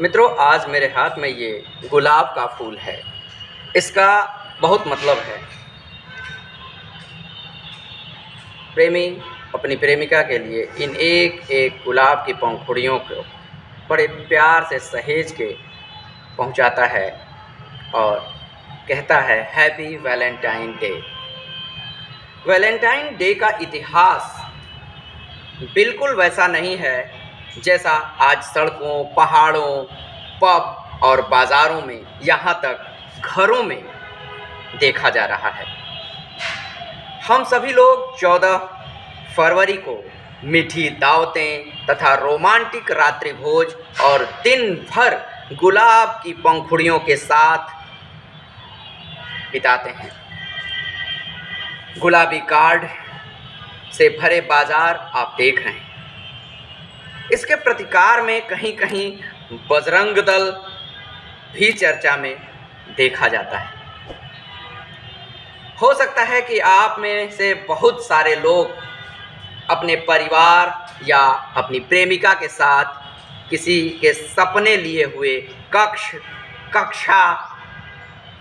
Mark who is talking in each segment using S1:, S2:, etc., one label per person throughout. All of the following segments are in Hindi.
S1: मित्रों, आज मेरे हाथ में ये गुलाब का फूल है। इसका बहुत मतलब है। प्रेमी अपनी प्रेमिका के लिए इन एक एक गुलाब की पंखुड़ियों को बड़े प्यार से सहेज के पहुंचाता है और कहता है happy Valentine day. Valentine day का इतिहास बिल्कुल वैसा नहीं है जैसा आज सड़कों, पहाड़ों, पब और बाज़ारों में, यहाँ तक घरों में देखा जा रहा है। हम सभी लोग 14 फरवरी को मीठी दावतें तथा रोमांटिक रात्रि भोज और दिन भर गुलाब की पंखुड़ियों के साथ बिताते हैं। गुलाबी कार्ड से भरे बाजार आप देख रहे हैं। इसके प्रतिकार में कहीं कहीं बजरंग दल भी चर्चा में देखा जाता है। हो सकता है कि आप में से बहुत सारे लोग अपने परिवार या अपनी प्रेमिका के साथ किसी के सपने लिए हुए कक्षा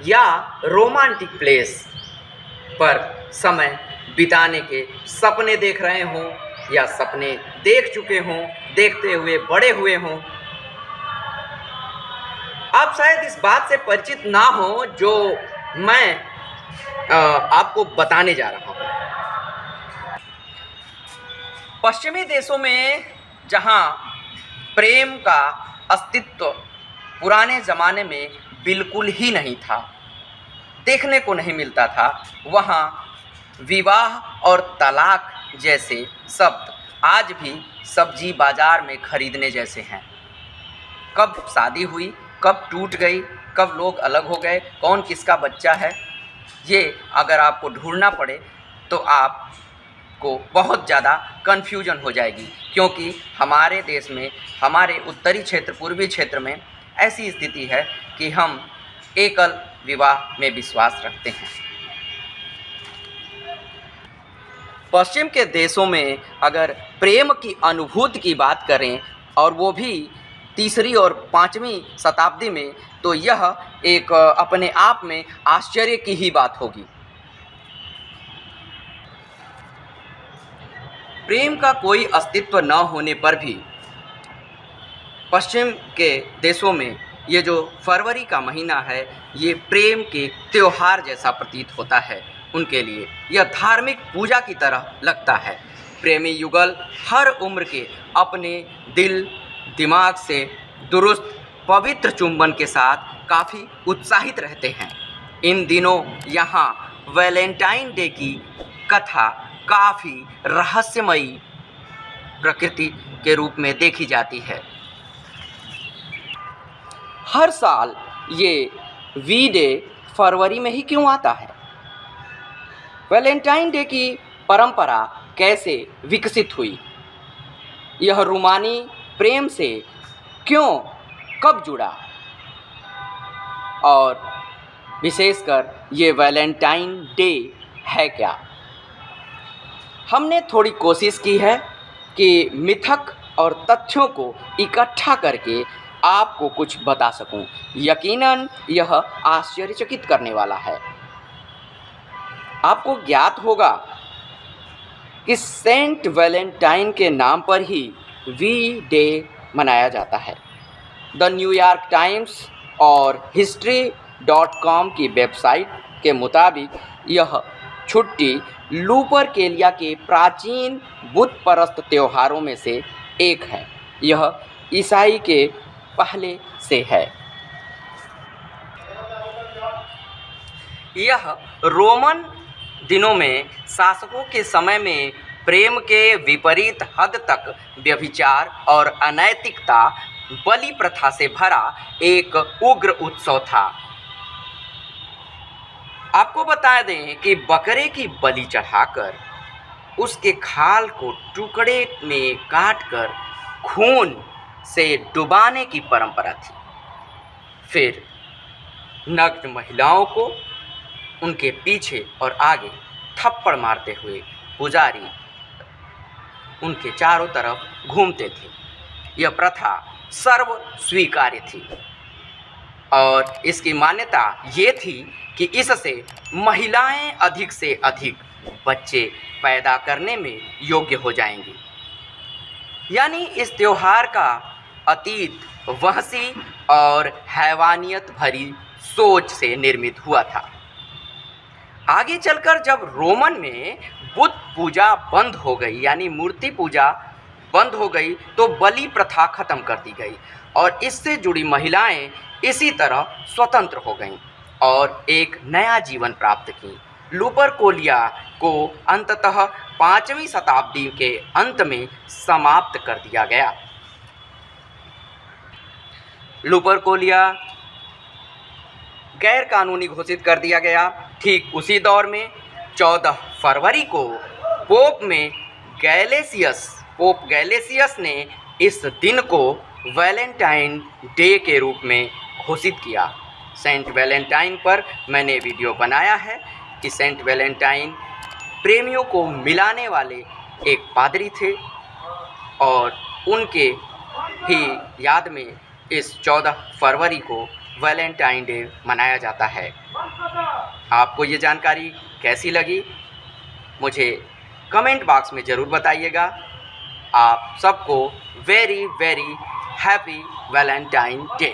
S1: या रोमांटिक प्लेस पर समय बिताने के सपने देख रहे हों या सपने देख चुके हों, देखते हुए बड़े हुए हों। आप शायद इस बात से परिचित ना हो जो मैं आपको बताने जा रहा हूँ। पश्चिमी देशों में जहाँ प्रेम का अस्तित्व पुराने ज़माने में बिल्कुल ही नहीं था, देखने को नहीं मिलता था, वहाँ विवाह और तलाक जैसे शब्द आज भी सब्जी बाज़ार में खरीदने जैसे हैं। कब शादी हुई, कब टूट गई, कब लोग अलग हो गए, कौन किसका बच्चा है, ये अगर आपको ढूंढना पड़े तो आपको बहुत ज़्यादा कन्फ्यूजन हो जाएगी, क्योंकि हमारे देश में, हमारे उत्तरी क्षेत्र, पूर्वी क्षेत्र में ऐसी स्थिति है कि हम एकल विवाह में विश्वास रखते हैं। पश्चिम के देशों में अगर प्रेम की अनुभूति की बात करें और वो भी 3री और 5वीं शताब्दी में, तो यह एक अपने आप में आश्चर्य की ही बात होगी। प्रेम का कोई अस्तित्व न होने पर भी पश्चिम के देशों में ये जो फरवरी का महीना है, ये प्रेम के त्योहार जैसा प्रतीत होता है। उनके लिए यह धार्मिक पूजा की तरह लगता है। प्रेमी युगल हर उम्र के अपने दिल दिमाग से दुरुस्त पवित्र चुंबन के साथ काफ़ी उत्साहित रहते हैं। इन दिनों यहाँ वैलेंटाइन डे की कथा काफ़ी रहस्यमयी प्रकृति के रूप में देखी जाती है। हर साल ये वी डे फरवरी में ही क्यों आता है? वैलेंटाइन डे की परंपरा कैसे विकसित हुई? यह रूमानी प्रेम से क्यों, कब जुड़ा? और विशेषकर ये वैलेंटाइन डे है क्या? हमने थोड़ी कोशिश की है कि मिथक और तथ्यों को इकट्ठा करके आपको कुछ बता सकूं। यकीनन यह आश्चर्यचकित करने वाला है। आपको ज्ञात होगा कि सेंट वैलेंटाइन के नाम पर ही वी डे मनाया जाता है। द न्यूयॉर्क टाइम्स और history.com की वेबसाइट के मुताबिक यह छुट्टी लूपरकेलिया के प्राचीन बुत परस्त त्योहारों में से एक है। यह ईसाई के पहले से है। यह रोमन दिनों में शासकों के समय में प्रेम के विपरीत हद तक व्यभिचार और अनैतिकता, बलि प्रथा से भरा एक उग्र उत्सव था। आपको बता दें कि बकरे की बलि चढ़ाकर उसके खाल को टुकड़े में काटकर खून से डुबाने की परंपरा थी। फिर नग्न महिलाओं को उनके पीछे और आगे थप्पड़ मारते हुए पुजारी उनके चारों तरफ घूमते थे। यह प्रथा सर्व स्वीकार्य थी और इसकी मान्यता ये थी कि इससे महिलाएं अधिक से अधिक बच्चे पैदा करने में योग्य हो जाएंगी। यानी इस त्योहार का अतीत वहशी और हैवानियत भरी सोच से निर्मित हुआ था। आगे चलकर जब रोमन में बुद्ध पूजा बंद हो गई, यानी मूर्ति पूजा बंद हो गई, तो बलि प्रथा खत्म कर दी गई और इससे जुड़ी महिलाएं इसी तरह स्वतंत्र हो गईं और एक नया जीवन प्राप्त की। लुपरकोलिया को अंततः 5वीं शताब्दी के अंत में समाप्त कर दिया गया। लुपरकोलिया गैर कानूनी घोषित कर दिया गया। ठीक उसी दौर में 14 फरवरी को पोप गैलेसियस ने इस दिन को वैलेंटाइन डे के रूप में घोषित किया। सेंट वैलेंटाइन पर मैंने वीडियो बनाया है कि सेंट वैलेंटाइन प्रेमियों को मिलाने वाले एक पादरी थे और उनके ही याद में इस 14 फरवरी को वैलेंटाइन डे मनाया जाता है। आपको ये जानकारी कैसी लगी मुझे कमेंट बॉक्स में ज़रूर बताइएगा। आप सबको very very happy Valentine day.